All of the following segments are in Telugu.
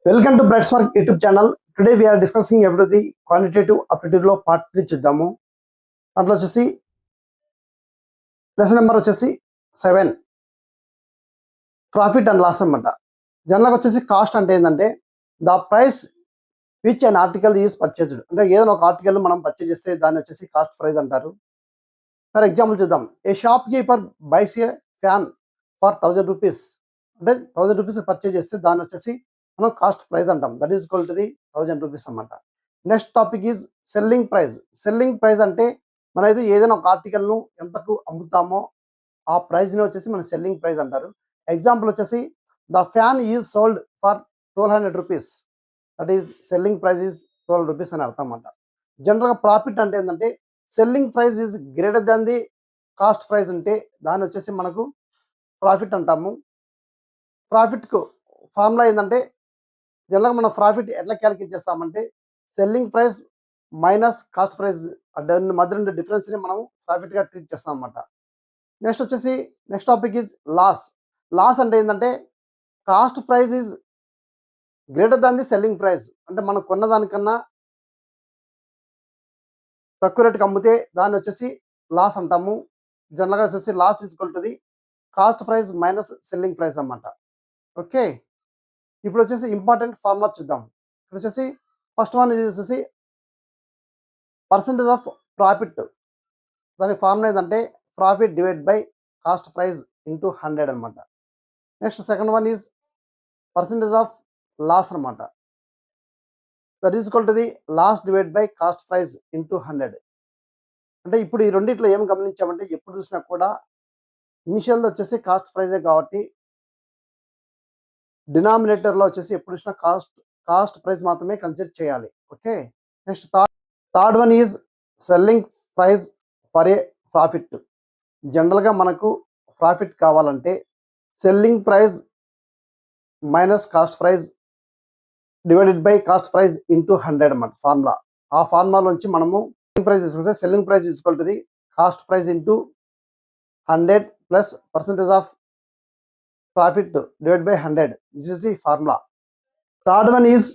Welcome to bright smark YouTube channel. Today we're discussing about the quantitative aptitude లో పార్ట్ 3 చూద్దాము. దాంట్లో వచ్చేసి లెసన్ నెంబర్ వచ్చేసి 7 ప్రాఫిట్ అండ్ లాస్ అనమాట. జనరల్గా వచ్చేసి కాస్ట్ అంటే ఏంటంటే the price which an article is purchased. అంటే ఏదైనా ఒక ఆర్టికల్ మనం పర్చేజ్ చేస్తే దాన్ని వచ్చేసి కాస్ట్ ప్రైస్ అంటారు. ఫర్ ఎగ్జాంపుల్ చూద్దాం. A shop keeper buys a fan for 1000 rupees. అంటే 1000 రూపీస్ పర్చేజ్ చేస్తే దాన్ని వచ్చేసి మనం కాస్ట్ ప్రైస్ అంటాం. That is equal to the 1000 rupees అన్నమాట. Next topic is selling price. Selling price అంటే మనైతే ఏదైనా ఒక ఆర్టికల్ను ఎంతకు అమ్ముతామో ఆ ప్రైస్ని వచ్చేసి మన సెల్లింగ్ ప్రైస్ అంటారు. ఎగ్జాంపుల్ వచ్చేసి the fan is sold for 1200 rupees. That is selling price is 12 rupees అని అర్థం అన్నమాట. జనరల్గా ప్రాఫిట్ అంటే ఏంటంటే selling price is greater than the cost price ఉంటే దాన్ని వచ్చేసి మనకు ప్రాఫిట్ అంటాము. ప్రాఫిట్కు ఫార్ములా ఏంటంటే జనరల్గా మనం ప్రాఫిట్ ఎట్లా క్యాలిక్యులేట్ చేస్తామంటే selling price minus cost price మధ్య రెండు డిఫరెన్స్ని మనం ప్రాఫిట్గా ట్రీట్ చేస్తాం అన్నమాట. నెక్స్ట్ వచ్చేసి next topic is loss. Loss అంటే ఏంటంటే cost price is greater than the selling price. అంటే మనం కొన్నదానికన్నా తక్కువ రేటుకి అమ్మితే దాన్ని వచ్చేసి లాస్ అంటాము. జనరల్గా వచ్చేసి loss equal to the cost price minus selling price అన్నమాట. ఓకే, ఇప్పుడు వచ్చేసి ఇంపార్టెంట్ ఫార్ములా చూద్దాం. ఇక్కడ వచ్చేసి ఫస్ట్ వన్ వచ్చేసి పర్సంటేజ్ ఆఫ్ ప్రాఫిట్. దాని ఫార్ములా ఏంటంటే profit divide by cost price into 100 అనమాట. Next second one is percentage of loss అనమాట. That is equal to the loss divide by cost price into 100. అంటే ఇప్పుడు ఈ రెండిట్లో ఏం గమనించామంటే ఎప్పుడు చూసినా కూడా ఇనిషియల్ వచ్చేసి కాస్ట్ ప్రైజే కాబట్టి డినామినేటర్లో వచ్చేసి ఎప్పుడు చూసినా కాస్ట్ ప్రైస్ మాత్రమే కన్సిడర్ చేయాలి. Okay, next third one is selling price for a profit. జనరల్గా మనకు ప్రాఫిట్ కావాలంటే selling price minus cost price divided by cost price into 100 అన్నమాట ఫార్ములా. ఆ ఫార్ములా నుంచి మనము సెల్లింగ్ ప్రైస్ తీసుకొస్తే selling price equal to the cost price into 100 plus percentage of profit divide by 100. This is the formula. Third one is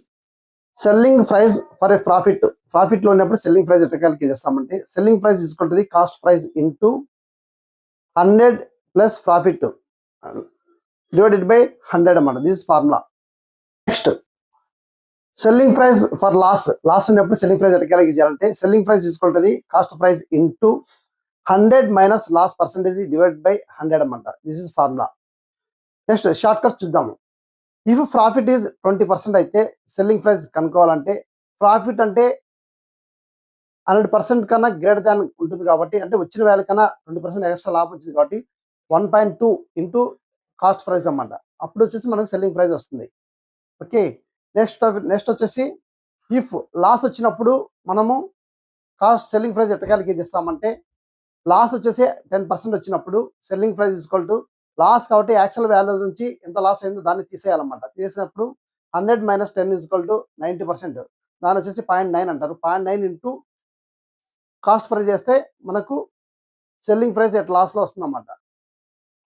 selling price for a profit. ప్రాఫిట్లో ఉన్నప్పుడు సెల్లింగ్ ప్రైస్ ఎట్లా క్యాలిక్యులేట్ చేస్తామంటే selling price equal to the cost price into 100 plus profit divided by 100 అన్నమాట. This formula. Next selling price for loss ఉన్నప్పుడు సెల్లింగ్ ప్రైస్ ఎట్లా క్యాలిక్యులేట్ చేయాలంటే selling price equal to the cost price into 100 minus loss percentage divide by 100 అన్నమాట. This is formula. Next shortcuts చూద్దాము. ఇఫ్ ప్రాఫిట్ ఈజ్ 20% అయితే సెల్లింగ్ ప్రైస్ కనుక్కోవాలంటే ప్రాఫిట్ అంటే 100% కన్నా గ్రేటర్ దాన్ ఉంటుంది కాబట్టి అంటే వచ్చిన వాల్యూ కన్నా 20% ఎక్స్ట్రా లాభం వచ్చింది కాబట్టి 1.2 ఇంటూ కాస్ట్ ప్రైస్ అన్నమాట. అప్పుడు వచ్చేసి మనకు సెల్లింగ్ ప్రైస్ వస్తుంది. ఓకే, నెక్స్ట్ వచ్చేసి ఇఫ్ లాస్ వచ్చినప్పుడు మనము సెల్లింగ్ ప్రైస్ ఎట్లా క్యాలిక్యులేట్ చేస్తామంటే లాస్ వచ్చేసి 10% వచ్చినప్పుడు selling price equal to loss కాబట్టి యాక్చువల్ వాల్యూ నుంచి ఎంత లాస్ అయిందో దాన్ని తీసేయాలన్నమాట. తీసేసినప్పుడు 100 మైనస్ 10 ఈక్వల్ టు 90%. దాని వచ్చేసి 0.9 అంటారు. 0.9 ఇంటూ కాస్ట్ ప్రైస్ చేస్తే మనకు సెల్లింగ్ ప్రైస్ ఎట్ లాస్లో వస్తుందన్నమాట.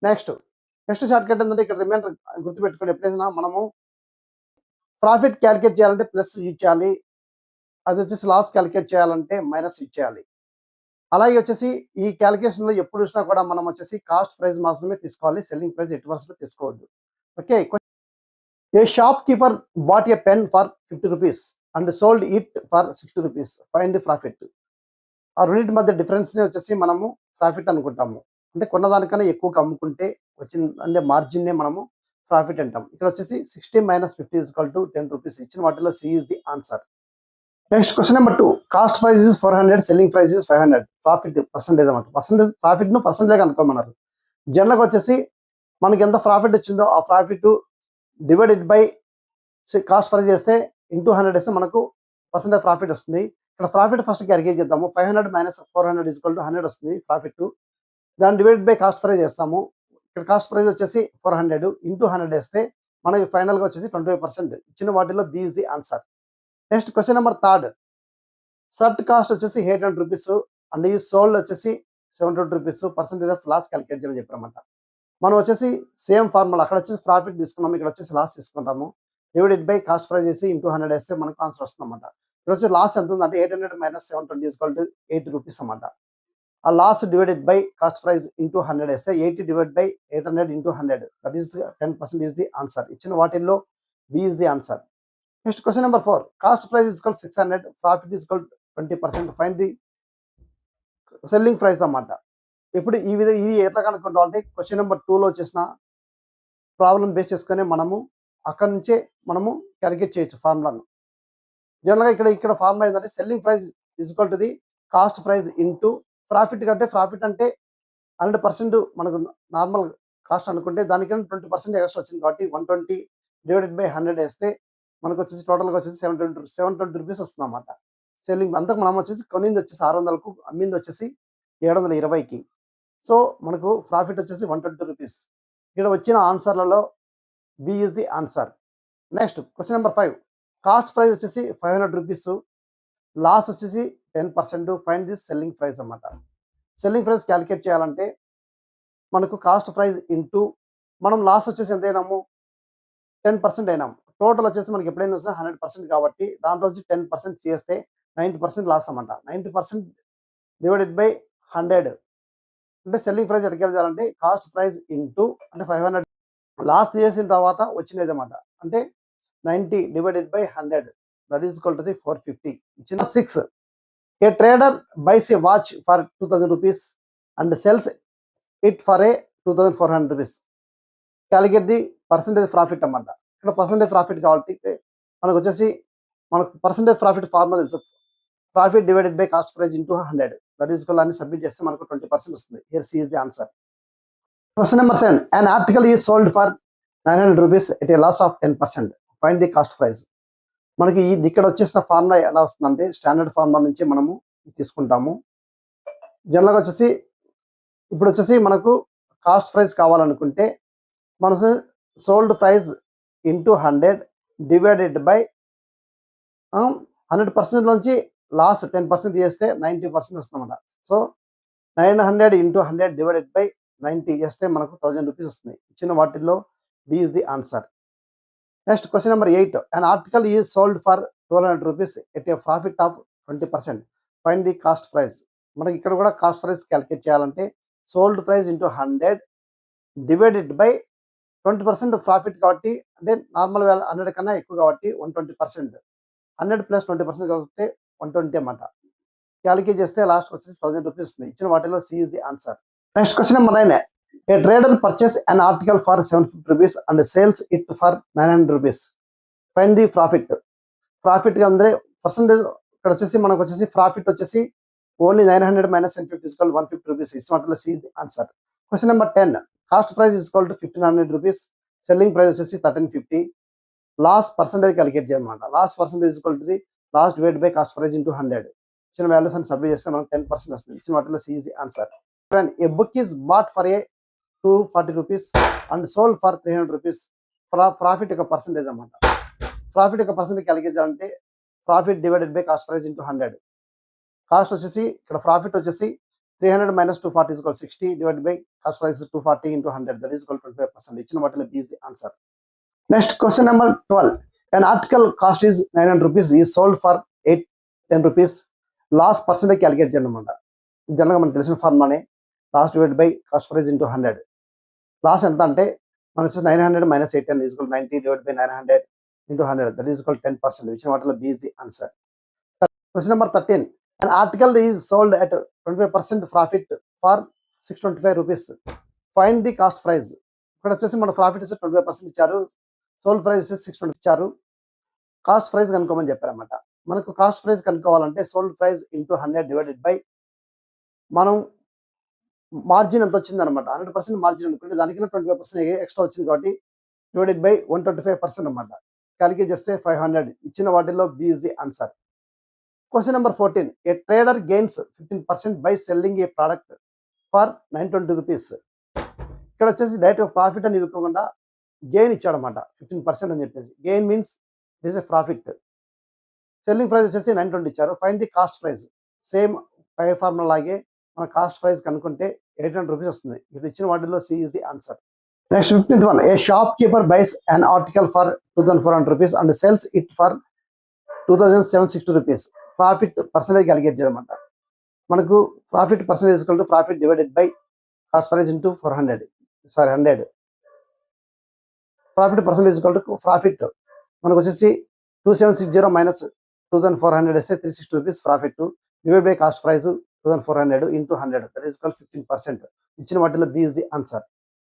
నెక్స్ట్ షార్ట్ కట్ ఏంటంటే ఇక్కడ రిమైండర్ గుర్తుపెట్టుకోండి. ఎప్పుడైనా మనము ప్రాఫిట్ క్యాలిక్యులేట్ చేయాలంటే ప్లస్ యూజ్ చేయాలి, అది వచ్చేసి లాస్ క్యాలిక్యులేట్ చేయాలంటే మైనస్ యూజ్ చేయాలి. అలాగే వచ్చేసి ఈ క్యాలిక్యులేషన్లో ఎప్పుడు చూసినా కూడా మనం వచ్చేసి కాస్ట్ ప్రైస్ మాత్రమే తీసుకోవాలి, సెల్లింగ్ ప్రైస్ ఎట్టి పరిస్థితుల్లో తీసుకోవద్దు. Okay, A shop keeper bought a pen for 50 rupees and sold it for 60 rupees. Find the profit. ఆ రెండింటి మధ్య డిఫరెన్స్ని వచ్చేసి మనము ప్రాఫిట్ అనుకుంటాము. అంటే కొన్నదానికన్నా ఎక్కువగా అమ్ముకుంటే వచ్చిన అంటే మార్జిన్నే మనము ప్రాఫిట్ అంటాం. ఇక్కడ వచ్చేసి 60 మైనస్ 50 ఈక్వల్ టు 10 రూపీస్. ఇచ్చిన వాటిలో C is the answer. Next question number 2. Cost price is 400, selling price is 500. Profit percentage అన్నమాట. ప్రాఫిట్ను పర్సెంటేజ్ అనుకోమన్నారు. జనరల్గా వచ్చేసి మనకి ఎంత ప్రాఫిట్ వచ్చిందో ఆ profit divided by cost price చేస్తే ఇంటూ 100 వేస్తే మనకు పర్సెంటేజ్ ప్రాఫిట్ వస్తుంది. ఇక్కడ ప్రాఫిట్ ఫస్ట్ క్యాలిక్యులేట్ చేద్దాము. 500 మైనస్ 400 ఈక్వల్ టు 100 వస్తుంది ప్రాఫిట్. దాన్ని డివైడ్ బై కాస్ట్ ప్రైస్ చేస్తాము. ఇక్కడ కాస్ట్ ప్రైస్ వచ్చేసి 400 ఇంటూ 100 వేస్తే మనకి ఫైనల్గా వచ్చేసి 25%. ఇచ్చిన వాటిలో B is the answer. Next question number 3. Shirt cost వచ్చేసి 800 రూపీస్ అండ్ ఈ సోల్డ్ వచ్చేసి 700 rupees. Percentage of loss calculate చేయమని చెప్పారన్నమాట. మనం వచ్చేసి సేమ్ ఫార్ములా. అక్కడ వచ్చేసి ప్రాఫిట్ తీసుకున్నాము, ఇక్కడ వచ్చేసి లాస్ తీసుకుంటాము. డివైడెడ్ బై కాస్ట్ ప్రైస్ చేసి ఇంటూ 100 వేస్తే మనకు ఆన్సర్ వస్తుంది అనమాట. ఇక్కడ వచ్చి లాస్ ఎంత ఉందంటే 800 మైనస్ 720 80 రూపీస్ అనమాట. ఆ loss divided by cost price into 100 వేస్తే 80 divide by 800 into 100 that is 10% is the answer. ఇచ్చిన వాటిల్లో B is the answer. Next question number 4. Cost price is equal 600, profit is equal 20%, find the selling price అన్నమాట. ఇప్పుడు ఈ విధంగా ఇది ఎట్లా కనుక్కుంటాం అంటే క్వశ్చన్ నెంబర్ 2లో వచ్చేసిన ప్రాబ్లం బేస్ చేసుకొని మనము అక్కడి నుంచే మనము క్యాలిక్యులేట్ చేయొచ్చు ఫార్ములాను. జనరల్గా ఇక్కడ ఫార్ములా ఏంటంటే selling price is equal to the cost price into profit. కంటే ప్రాఫిట్ అంటే 100% మనకు నార్మల్ కాస్ట్ అనుకుంటే దానికన్నా 20% ఎక్స్ట్రా వచ్చింది కాబట్టి 120 డివైడెడ్ బై 100 వేస్తే మనకు వచ్చేసి టోటల్గా వచ్చేసి 720 రూపీస్ వస్తుంది అన్నమాట. సెల్లింగ్ అంతకు మనం వచ్చేసి కొనింది వచ్చేసి 600కు, అమ్మింది వచ్చేసి 720కి. సో మనకు ప్రాఫిట్ వచ్చేసి 120 రూపీస్. ఇక్కడ వచ్చిన ఆన్సర్లలో B is the answer. Next question number 5. Cost price వచ్చేసి 500 రూపీస్, లాస్ వచ్చేసి 10%, ఫైండ్ దిస్ సెల్లింగ్ ప్రైస్ అన్నమాట. సెల్లింగ్ ప్రైస్ క్యాలిక్యులేట్ చేయాలంటే మనకు కాస్ట్ ప్రైస్ ఇంటూ మనం లాస్ వచ్చేసి ఎంత అయినాము 10% అయినాము. టోటల్ వచ్చేసి మనకి ఎప్పుడైనా 100% కాబట్టి దాంట్లో వచ్చి 10% చేస్తే 90% లాస్ అన్నమాట. 90% డివైడెడ్ బై 100 అంటే సెల్లింగ్ ప్రైస్ ఎట్లా చేయాలంటే కాస్ట్ ప్రైస్ ఇంటూ అంటే 500 లాస్ చేసిన తర్వాత వచ్చినది అన్నమాట. అంటే 90 divided by 100 that is equal to the 450. ఇచ్చిన 6. A trader buys a watch for 2000 rupees and sells it for a 2400 rupees. Calculate the percentage profit అన్నమాట. ఇక్కడ పర్సంటేజ్ ప్రాఫిట్ కాబట్టి మనకు వచ్చేసి మనకు పర్సంటేజ్ ప్రాఫిట్ ఫార్ములా తెలుసు. Profit divided by cost price into 100 that is equal అని సబ్మిట్ చేస్తే మనకు 20% వస్తుంది. Here C is the answer. Question number 7. an article is sold for 900 rupees at a loss of 10%, find the cost price. మనకి ఇక్కడ వచ్చేసిన ఫార్ములా ఎలా వస్తుందంటే స్టాండర్డ్ ఫార్ములా నుంచి మనము తీసుకుంటాము. జనరల్గా వచ్చేసి ఇప్పుడు వచ్చేసి మనకు కాస్ట్ ప్రైస్ కావాలనుకుంటే మనం sold price into 100 divided by 100% నుంచి లాస్ 10% చేస్తే 90% వస్తుందన్నమాట. సో 900 ఇంటూ 100 డివైడెడ్ బై 90 చేస్తే మనకు 1000 రూపీస్ వస్తుంది. ఇచ్చిన వాటిల్లో B is the answer. Next question number 8. an article is sold for 1200 rupees at a profit of 20%, find the cost price. మనకి ఇక్కడ కూడా కాస్ట్ ప్రైస్ క్యాలిక్యులేట్ చేయాలంటే sold price into 100 divided by 20% profit కాబట్టి అంటే నార్మల్ 100 కన్నా ఎక్కువ కాబట్టి 120%. 100 ప్లస్ 20% కాబట్టి 120 అన్నమాట. క్యాలిక్యులేట్ చేస్తే లాస్ట్ వచ్చేసి 1000 రూపీస్ వస్తుంది. ఇచ్చిన వాటిలో C is the answer. Next question number 9. A trader purchase an article for 750 rupees and sales it for 900 rupees, find the profit. Profit అంటే పర్సంటేజ్ ఇక్కడ వచ్చేసి మనకు వచ్చేసి ప్రాఫిట్ వచ్చేసి ఓన్లీ 900 మైనస్ 750 150 రూపీస్. ఇచ్చిన వాటిలో C is the answer. Question number 10. Cost price is equal to 1500 rupees, selling price వచ్చేసి 1350. లాస్ పర్సంటేజ్ క్యాలిక్యులేట్ చేయాలన్నమాట. Loss percentage equal to the loss divide by cost price into 100. ఇచ్చిన వాల్యూస్ అని సబ్మిట్ చేస్తే మనకు 10% వస్తుంది. ఇచ్చిన వాటిలో C is the answer. A book is bought for a 240 rupees and sold for 300 rupees, profit యొక్క పర్సంటేజ్ అన్నమాట. ప్రాఫిట్ యొక్క పర్సంటేజ్ క్యాలిక్యులేట్ చేయాలంటే profit divided by cost price into 100. Cost వచ్చేసి ఇక్కడ ప్రాఫిట్ వచ్చేసి 300 minus 240 is equal 60 divide by cost price 240 into 100 that is equal 25%. ఇచ్చిన వాటిలో B is the answer. Next question number 12. an article cost is 900 rupees is sold for 810 rupees, loss percentage calculate చేయండి అనమాట. జనరల్గా మనకు తెలిసిన ఫార్ములానే loss divide by cost price into 100. Loss ఎంత అంటే మనకు వచ్చేసి 900 minus 810 is equal 90 divide by 900 into 100 that is equal 10%. ఇచ్చిన వాటిలో B is the answer. Question number 13. an article is sold at 25% profit for 625 rupees, find the cost price. ఇక్కడ వచ్చేసి మన ప్రాఫిట్ వచ్చి 25% ఇచ్చారు, సోల్డ్ ప్రైస్ వచ్చేసి 620 ఇచ్చారు, కాస్ట్ ప్రైస్ కనుక్కోమని చెప్పారన్నమాట. మనకు కాస్ట్ ప్రైస్ కనుక్కోవాలంటే sold price into 100 divided by మనం మార్జిన్ ఎంత వచ్చింది అనమాట. 100% మార్జిన్ అనుకుంటే దానికన్నా 25% ఎక్స్ట్రా వచ్చింది కాబట్టి డివైడెడ్ బై 125% అనమాట. క్యాలిక్యులేట్ చేస్తే 500. ఇచ్చిన వాటిల్లో B is the answer. Question number 14. A trader gains 15% by selling a product for 920 rupees. ఇక్కడ వచ్చేసి డైరెక్ట్ ప్రాఫిట్ అని ఇవ్వకుండా గెయిన్ ఇచ్చాడనమాట 15% అని చెప్పేసి. Gain means it is a profit. Selling price వచ్చేసి 920 ఇచ్చారు. Find the cost price. Same పై ఫార్ములా లాగే మన కాస్ట్ ప్రైస్ కనుక్కుంటే 800 రూపీస్ వస్తుంది. ఇప్పుడు ఇచ్చిన వాటిలో C is the answer. Next 15th one. A shop keeper buys an article for 2,400 rupees and sells it for 2,760 rupees. Profit percentage calculate చేయమంట. మనకు profit percentage equal to profit divided by cost price into 100. Profit percentage equal to profit మనకు వచ్చేసి 2760 మైనస్ 2,400 వేస్తే 360 rupees profit divide by cost price 2,400 into 100 that is equal 15%. ఇచ్చిన వాటిలో B is the answer.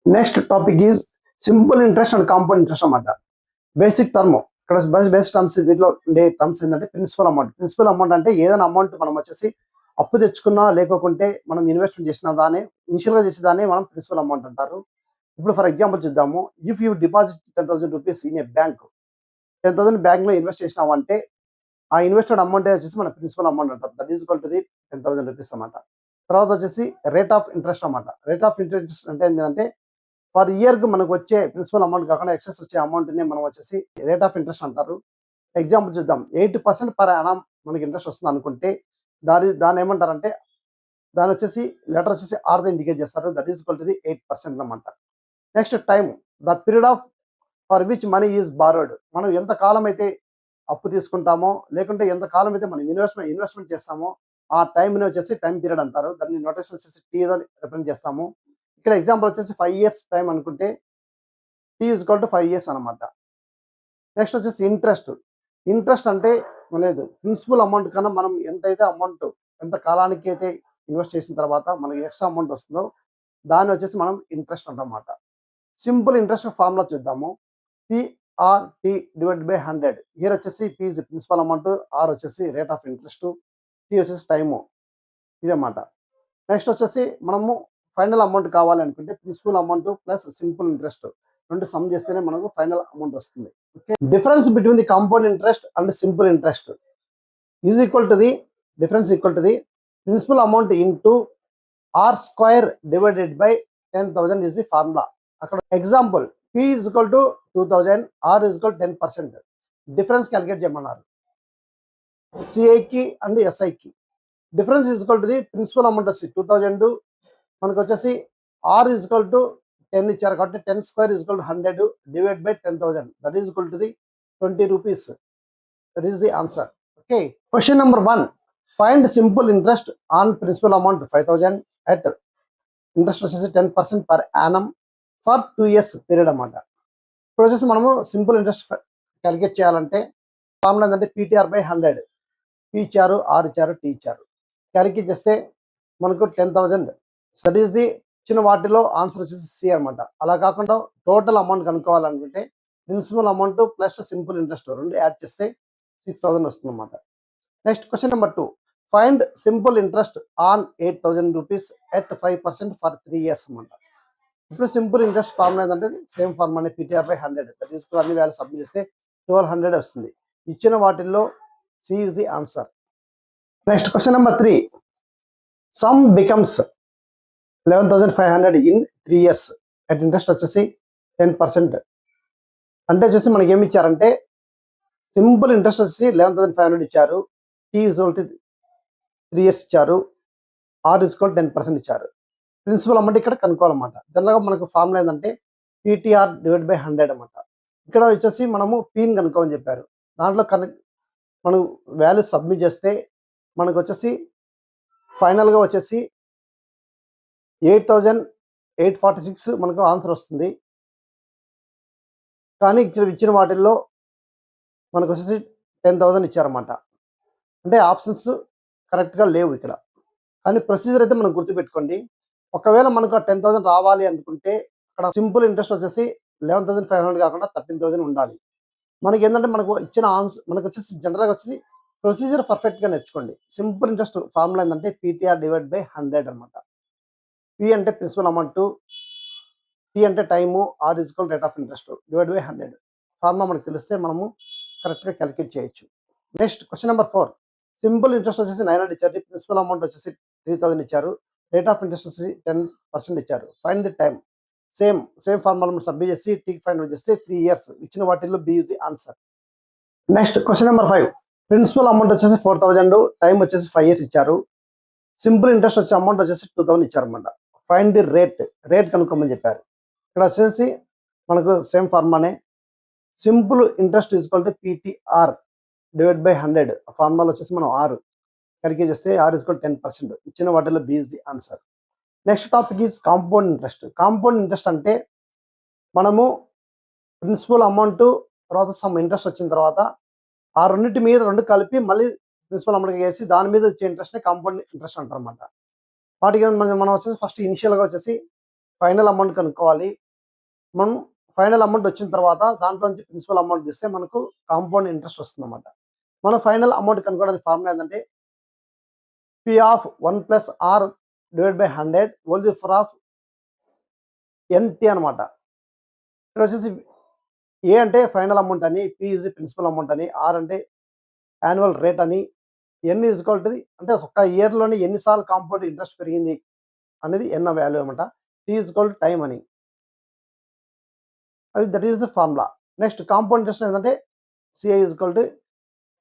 Next topic is simple interest and compound interest అన్నమాట. బేసిక్ టర్మ్ ఇక్కడ బేసిక్ టర్మ్స్ వీటిలో ఉండే టర్మ్స్ ఏంటంటే ప్రిన్సిపల్ అమౌంట్ అంటే ఏదైనా అమౌంట్ మనం వచ్చేసి అప్పు తెచ్చుకున్నా లేకపోతే మనం ఇన్వెస్ట్మెంట్ చేసిన దాన్ని ఇనిషియల్ గా చేసేదాన్ని మనం ప్రిన్సిపల్ అమౌంట్ అంటారు. ఇప్పుడు ఫర్ ఎగ్జాంపుల్ చూద్దాము. If you deposit 10,000 rupees in a bank, 10,000 bank లో ఇన్వెస్ట్ చేసినామంటే ఆ ఇన్వెస్టెడ్ అమౌంట్ వచ్చేసి మన ప్రిన్సిపల్ అమౌంట్ అంటారు. That is equal to the 10,000 rupees అన్నమాట. తర్వాత వచ్చేసి రేట్ ఆఫ్ ఇంట్రెస్ట్ అన్నమాట. రేట్ ఆఫ్ ఇంట్రెస్ట్ అంటే ఏంటంటే పర్ ఇయర్ కి మనకు వచ్చే ప్రిన్సిపల్ అమౌంట్ కాకుండా ఎక్సెస్ వచ్చే అమౌంట్ ని మనం వచ్చేసి రేట్ ఆఫ్ ఇంట్రెస్ట్ అంటారు. ఎగ్జాంపుల్ చూద్దాం. 8% పర్ యానం మనకి ఇంట్రెస్ట్ వస్తుంది అనుకుంటే దాన్ని ఏమంటారంటే దాని వచ్చేసి లెటర్ వచ్చేసి ఆర్తో ఇండికేట్ చేస్తారు. That is equal to the 8% అన్నమాట. Next time, the period of for which money is borrowed. మనం ఎంత కాలం అయితే అప్పు తీసుకుంటామో లేకుంటే ఎంత కాలం అయితే మనం ఇన్వెస్ట్మెంట్ చేస్తామో ఆ టైంని వచ్చేసి టైం పీరియడ్ అంటారు. దాన్ని నోటేషన్ వచ్చేసి టీ రిప్రజెంట్ చేస్తాము. ఇక్కడ ఎగ్జాంపుల్ వచ్చేసి 5 years టైం అనుకుంటే T is equal to 5 years అనమాట. నెక్స్ట్ వచ్చేసి ఇంట్రెస్ట్ అంటే లేదు, ప్రిన్సిపల్ అమౌంట్ కన్నా మనం ఎంతైతే అమౌంట్ ఎంత కాలానికి అయితే ఇన్వెస్ట్ చేసిన తర్వాత మనకి ఎక్స్ట్రా అమౌంట్ వస్తుందో దాన్ని వచ్చేసి మనం ఇంట్రెస్ట్ అంటామన్నమాట. సింపుల్ ఇంట్రెస్ట్ ఫార్ములా చూద్దాము. PRT divide by 100. ఇయర్ వచ్చేసి P is principal amount, R వచ్చేసి రేట్ ఆఫ్ ఇంట్రెస్ట్, టీ వచ్చేసి టైము, ఇదన్నమాట. నెక్స్ట్ వచ్చేసి మనము ఫైనల్ అమౌంట్ కావాలి అనుకుంటే principal amount plus simple interest రెండు సమ్ చేస్తేనే మనకు ఫైనల్ అమౌంట్ వస్తుంది. Okay, difference between the compound interest and simple interest is equal to the principal amount into R square divided by 10,000 is the formula. అక్కడ example P is equal to 2,000, R is equal 10%. Difference calculate చేయమన్నారు సిఐకి అండ్ ఎస్ఐకి. Difference is equal to the principal amount వచ్చి 2,000, మనకు వచ్చేసి ఆర్ ఈజ్ ఈక్వల్ టు 10 ఇచ్చారు కాబట్టి 10 square is equal to 100 divide by 10,000 that is equal to the 20 rupees. That is the answer. Okay, question number 1, find simple interest on principal amount 5,000 at interest వచ్చేసి 10% per annum for 2 years period అన్నమాట. ఇప్పుడు వచ్చేసి మనము సింపుల్ ఇంట్రెస్ట్ క్యాలిక్యులేట్ చేయాలంటే ఫార్ములా ఏంటంటే పీటీఆర్ బై 100. పి ఇచ్చారు, ఆర్ ఇచ్చారు, టీ ఇచ్చారు. క్యాలిక్యులేట్ చేస్తే మనకు 10,000 దట్ ఈస్ ది ఇచ్చిన వాటిలో ఆన్సర్ వచ్చేసి సి అనమాట. అలా కాకుండా టోటల్ అమౌంట్ కనుక్కోవాలనుకుంటే principal amount plus simple interest రెండు యాడ్ చేస్తే 6,000 వస్తుంది అనమాట. Next question number 2, find simple interest on 8,000 rupees at 5% for 3 years అనమాట. ఇప్పుడు సింపుల్ ఇంట్రెస్ట్ ఫార్ములా ఏంటంటే same formula PTR by 100 that is అన్ని వాల్యూ సబ్మిట్ చేస్తే 1,200 వస్తుంది. ఇచ్చిన వాటిల్లో C is the answer. Next question number 3, sum becomes 11,500 in 3 years at interest వచ్చేసి 10%. అంటే వచ్చేసి మనకి ఏమి ఇచ్చారంటే సింపుల్ ఇంట్రెస్ట్ వచ్చేసి 11,500 ఇచ్చారు, T is equal to 3 years ఇచ్చారు, ఆర్ ఈజ్ ఈక్వల్ 10% ఇచ్చారు. ప్రిన్సిపల్ అమౌంట్ ఇక్కడ కనుక్కోవాలన్నమాట. జనరల్గా మనకు ఫార్ములా ఏంటంటే పీటీఆర్ డివైడ్ బై 100 అన్నమాట. ఇక్కడ వచ్చేసి మనము పీని కనుక్కోమని చెప్పారు. దాంట్లో మనం వాల్యూ సబ్మిట్ చేస్తే మనకు వచ్చేసి ఫైనల్గా వచ్చేసి 8,846 మనకు ఆన్సర్ వస్తుంది. కానీ ఇక్కడ ఇచ్చిన వాటిల్లో మనకు వచ్చేసి 10,000 ఇచ్చారన్నమాట. అంటే ఆప్షన్స్ కరెక్ట్గా లేవు ఇక్కడ. కానీ ప్రొసీజర్ అయితే మనం గుర్తుపెట్టుకోండి. ఒకవేళ మనకు 10,000 రావాలి అనుకుంటే అక్కడ సింపుల్ ఇంట్రెస్ట్ వచ్చేసి 11,500 కాకుండా 13,000 ఉండాలి. మనకి ఏంటంటే మనకు ఇచ్చిన ఆన్సర్ మనకు వచ్చేసి జనరల్గా వచ్చేసి ప్రొసీజర్ పర్ఫెక్ట్గా నేర్చుకోండి. సింపుల్ ఇంట్రెస్ట్ ఫార్ములా ఏంటంటే పీటీఆర్ డివైడ్ బై 100 అనమాట. పి అంటే ప్రిన్సిపల్ అమౌంట్, టీ అంటే time, R is equal rate of interest divide by 100. Formula మనకు తెలిస్తే మనము కరెక్ట్గా క్యాలిక్యులేట్ చేయొచ్చు. Next question number 4, simple interest వచ్చేసి 900 ఇచ్చారు, ప్రిన్సిపల్ అమౌంట్ వచ్చేసి 3,000 ఇచ్చారు, రేట్ ఆఫ్ ఇంట్రెస్ట్ వచ్చేసి 10% ఇచ్చారు. Find the time. Same formula submit చేసి టీకి ఫైండ్ చేస్తే 3 years. ఇచ్చిన వాటిల్లో B is the answer. Next question number 5, principal amount వచ్చేసి 4,000, టైం వచ్చేసి 5 years ఇచ్చారు, సింపుల్ ఇంట్రెస్ట్ వచ్చే అమౌంట్ వచ్చేసి 2,000 ఇచ్చారన్నమాట. ఫైండ్ ది రేట్ కనుక్కోమని చెప్పారు. ఇక్కడ వచ్చేసి మనకు సేమ్ ఫార్మానే simple interest equal to PTR divide by 100. Formula వచ్చేసి మనం ఆర్ క్యాలిక్యులేట్ చేస్తే ఆర్ ఈక్వల్ 10%. ఇచ్చిన వాటిలో B is the answer. Next topic is compound interest. Compound interest అంటే మనము ప్రిన్సిపల్ అమౌంట్ తర్వాత సమ్ ఇంట్రెస్ట్ వచ్చిన తర్వాత ఆ రెండింటి మీద రెండు కలిపి మళ్ళీ ప్రిన్సిపల్ అమౌంట్ వేసి దాని మీద వచ్చే ఇంట్రెస్ట్ని కాంపౌండ్ ఇంట్రెస్ట్ అంటారు అనమాట. వాటికి మనం వచ్చేసి ఫస్ట్ ఇనిషియల్గా వచ్చేసి ఫైనల్ అమౌంట్ కనుక్కోవాలి. మనం ఫైనల్ అమౌంట్ వచ్చిన తర్వాత దాంట్లో నుంచి ప్రిన్సిపల్ అమౌంట్ తీస్తే మనకు కాంపౌండ్ ఇంట్రెస్ట్ వస్తుంది అనమాట. మనం ఫైనల్ అమౌంట్ కనుక్కోవడానికి ఫార్ములా ఏంటంటే P of 1 plus R divided by 100 whole the power of NT అనమాట. ఇక్కడ వచ్చేసి ఏ అంటే ఫైనల్ అమౌంట్ అని, పి ఈజ్ ప్రిన్సిపల్ అమౌంట్ అని, ఆర్ అంటే యాన్యువల్ రేట్ అని, ఎన్ ఈజ్ ఈక్వల్ టు అంటే ఒక ఇయర్లోనే ఎన్నిసార్లు కాంపౌండ్ ఇంట్రెస్ట్ పెరిగింది అనేది ఎన్ వాల్యూ అనమాట. T is equal to time అని, అది that is the formula. Next compound interest ఏంటంటే CI is equal to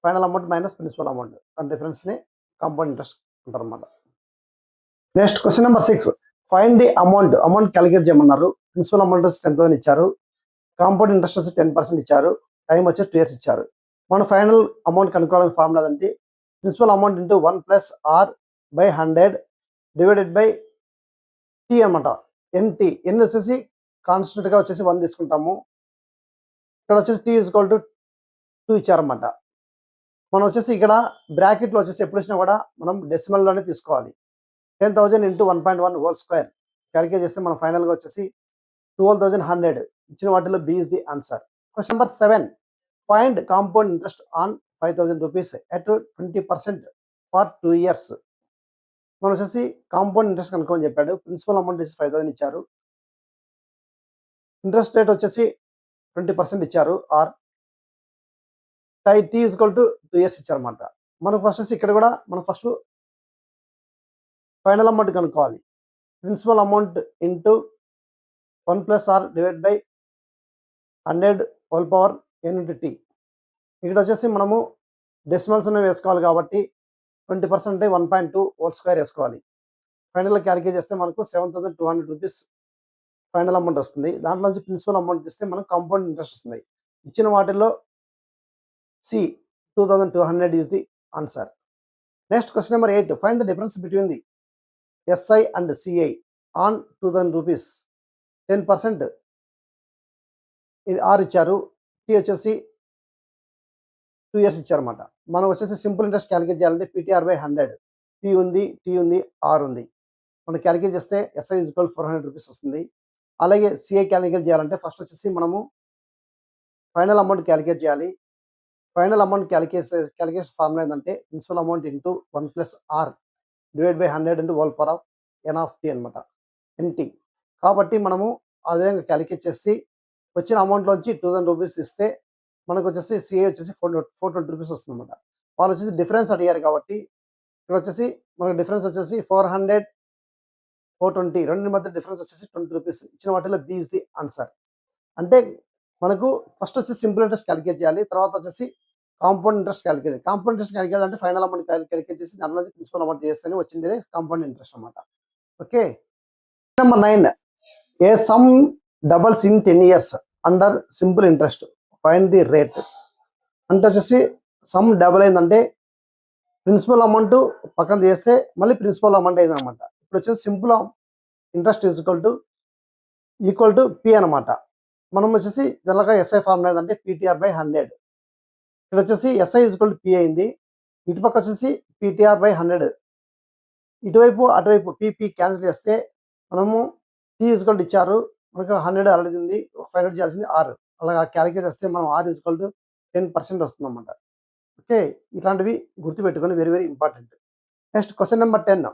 final amount minus principal amount, దాని డిఫరెన్స్ని కాంపౌండ్ ఇంట్రెస్ట్ అంటారు అనమాట. Next question number 6, find the amount calculate చేయమన్నారు. ప్రిన్సిపల్ అమౌంట్ 10,000 ఇచ్చారు, కాంపౌండ్ ఇంట్రెస్ట్ వచ్చి 10% ఇచ్చారు, టైం వచ్చి 2 years ఇచ్చారు. మన ఫైనల్ అమౌంట్ కనుక్కోవడానికి ఫార్ములా అంటే principal amount into 1 plus R by 100 divided by T అనమాట. ఎన్టీ ఎన్ వచ్చేసి కాన్స్టెంట్గా వచ్చేసి 1 తీసుకుంటాము. ఇక్కడ వచ్చేసి టీ ఈజ్ ఈక్వల్ టు 2 ఇచ్చారన్నమాట. మనం వచ్చేసి ఇక్కడ బ్రాకెట్లో వచ్చేసి ఎప్పుడు వచ్చినా కూడా మనం డెసిమల్లోనే తీసుకోవాలి. 10,000 ఇంటూ 1.1 హోల్ స్క్వేర్ క్యాలిక్యులేట్ చేస్తే మనం ఫైనల్గా వచ్చేసి 12,100. ఇచ్చిన వాటిలో B is the answer. Question number 7, find compound interest on 5,000 rupees at 20% for 2 years. మనం వచ్చేసి కాంపౌండ్ ఇంట్రెస్ట్ కనుక్కోమని చెప్పాడు. ప్రిన్సిపల్ అమౌంట్ వచ్చేసి 5,000 ఇచ్చారు, ఇంట్రెస్ట్ రేట్ వచ్చేసి 20% ఇచ్చారు, R T is equal to 2 years ఇచ్చారన్నమాట. మనకు ఫస్ట్ వచ్చి ఇక్కడ కూడా మనం ఫస్ట్ ఫైనల్ అమౌంట్ కనుక్కోవాలి. Principal amount into 1 plus R divide by 100 whole power n into T. ఇక్కడ వచ్చేసి మనము డెసిమల్స్ అనేవి వేసుకోవాలి కాబట్టి 20% అంటే 1.2 హోల్ స్క్వేర్ వేసుకోవాలి. ఫైనల్గా క్యాలిక్యులేట్ చేస్తే మనకు 7,200 రూపీస్ ఫైనల్ అమౌంట్ వస్తుంది. దాంట్లో నుంచి ప్రిన్సిపల్ అమౌంట్ ఇస్తే మనకు కాంపౌండ్ ఇంట్రెస్ట్ వస్తుంది. ఇచ్చిన వాటిల్లో C 2,200 is the answer. Next question number 8, find the difference between the SI and CI on 2,000 rupees. 10% ఇది ఆర్ ఇచ్చారు, టీ వచ్చేసి 2 years ఇచ్చారన్నమాట. మనం వచ్చేసి సింపుల్ ఇంట్రెస్ట్ క్యాలిక్యులేట్ చేయాలంటే PTR by 100. టీ ఉంది, ఆర్ ఉంది. మనం క్యాలిక్యులేట్ చేస్తే ఎస్ఐ ఈజ్ ఈక్వల్ 400 రూపీస్ వస్తుంది. అలాగే సిఐ క్యాలిక్యులేట్ చేయాలంటే ఫస్ట్ వచ్చేసి మనము ఫైనల్ అమౌంట్ క్యాలిక్యులేట్ చేయాలి. ఫైనల్ అమౌంట్ క్యాలిక్యులేషన్ ఫార్ములా ఏంటంటే principal amount into 1 plus R divide by 100 into whole power of N of T అనమాట, ఎన్టీ. కాబట్టి మనము అదే విధంగా క్యాలిక్యులేట్ చేసి వచ్చిన అమౌంట్లోంచి 2,000 రూపీస్ ఇస్తే మనకు వచ్చేసి సిఐ వచ్చేసి 420 రూపీస్ వస్తుంది అనమాట. వాళ్ళు వచ్చేసి డిఫరెన్స్ అడిగారు కాబట్టి ఇక్కడ వచ్చేసి మనకు డిఫరెన్స్ వచ్చేసి 400, 420 రెండు మధ్య డిఫరెన్స్ వచ్చేసి 20 రూపీస్. ఇచ్చిన వాటిలో బి ఇస్ ది ఆన్సర్. అంటే మనకు ఫస్ట్ వచ్చి సింపుల్ ఇంట్రెస్ట్ క్యాలిక్యులేట్ చేయాలి, తర్వాత వచ్చేసి compound interest calculate. Compound interest calculate అంటే ఫైనల్ అమౌంట్ క్యాలిక్యులేట్ చేసి దానిలో ప్రిన్సిపల్ అమౌంట్ చేస్తేనే వచ్చింది కాంపౌండ్ ఇంట్రెస్ట్ అనమాట. Okay. Number 9, A some doubles in 10 years under simple interest, find the rate. అంటే వచ్చేసి సమ్ డబల్ అయిందంటే ప్రిన్సిపల్ అమౌంట్ పక్కన చేస్తే మళ్ళీ ప్రిన్సిపల్ అమౌంట్ అయింది అనమాట. ఇప్పుడు వచ్చేసి simple interest equal to P అనమాట. మనం వచ్చేసి జనరల్గా ఎస్ఐ ఫార్ములా ఏంటంటే PTR by 100. ఇక్కడ వచ్చేసి ఎస్ఐ ఈక్వల్ టు పి అయింది, ఇటుపక్క వచ్చేసి PTR by 100. ఇటువైపు అటువైపు పీపీ క్యాన్సిల్ చేస్తే మనము టీ ఈక్వల్ టు ఇచ్చారు, మనకు 100 ఆల్రెడీ ఉంది, 500 చేయాల్సింది ఆర్. అలా క్యాలిక్యులేట్ చేస్తే మనం ఆర్ ఈక్వల్ టు 10% వస్తుంది అన్నమాట. ఓకే, ఇట్లాంటివి గుర్తుపెట్టుకొని very very important. Next question number 10,